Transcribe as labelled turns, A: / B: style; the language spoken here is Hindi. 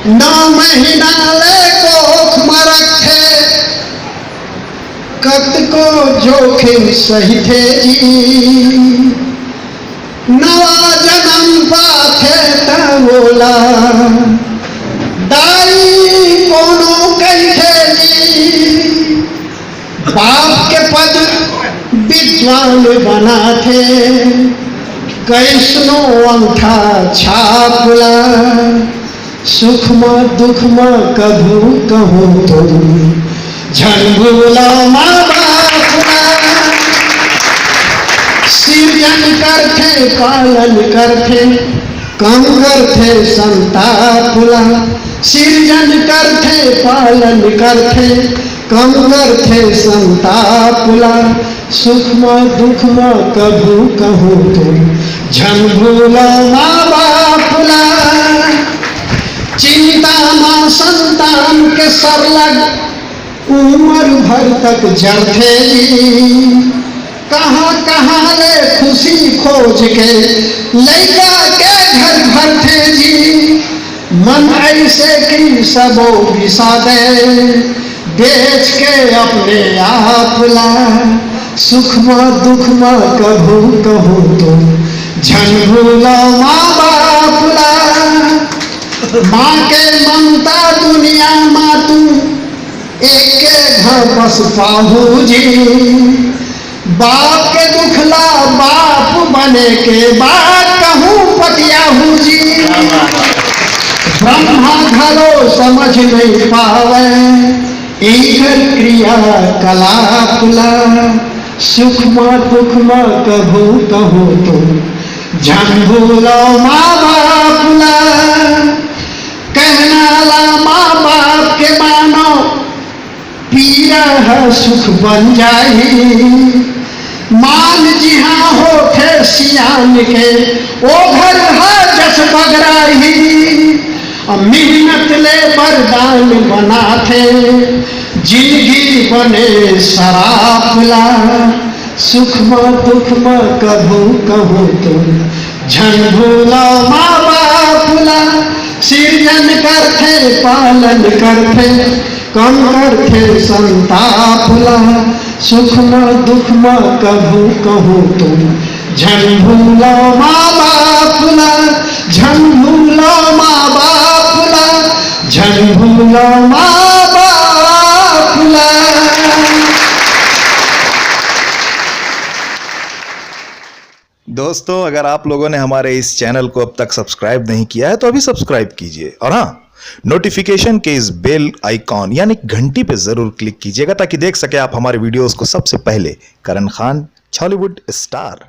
A: नौ महीना ले कोख में रखे कत को जोखिम सही थे जी। नवा जन्म पाथे बोला दाई कोनो कही थे जी। बाप के पद विद्वान बना थे कैसनो अंगठा छापला। सुख में दुख में कभू कहूँ तो झन भूला माँ बाप। सृजन करते पालन करते कम करते संतापुला। सृजन करते पालन करते कम करते संतापुला। सुख में दुख में कभू कहूँ तो झन भूला माँ बापुला। चिंता माँ संतान के सरलग उम्र भर तक जरते जी। कहाँ कहाँ ले खुशी खोज के लैका के घर भरते जी। मन ऐसे की सबो बिसादे बेच के अपने आप ला। सुख में दुख में कभू कहूँ तो झन भूला माँ बाप ला। माँ के ममता दुनिया माँ तू एक के घर बस पाहू जी। बाप के दुखला बाप बने के बाद कहूँ पतियाहू जी। ब्रह्मा घरो समझ नहीं पावे इधर क्रिया कलापुला। सुख में दुख में कभू कहूँ तो झन भूलो माँ बापुला। कहना ला माँ बाप के मानो पीरा है सुख बन जाही। मान जिहाँ होठे सियान के ओ घर है जस बगराही। मेहनत ले वरदान बना थे जिंदगी बने सराफला। सुख में दुख में कभू कहूँ तो झन भूलो माँ बापुला। सृजन करते पालन करते कम करते संतापुला। सुख में दुख में कभू कहूँ तो झन भूलो माँ बापुला। झन भूलो माँ बापुला। झन भूलो माँ बापुला।
B: दोस्तों, अगर आप लोगों ने हमारे इस चैनल को अब तक सब्सक्राइब नहीं किया है तो अभी सब्सक्राइब कीजिए और हाँ, नोटिफिकेशन के इस बेल आइकॉन यानी घंटी पे जरूर क्लिक कीजिएगा ताकि देख सके आप हमारे वीडियोस को सबसे पहले। करण खान, बॉलीवुड स्टार।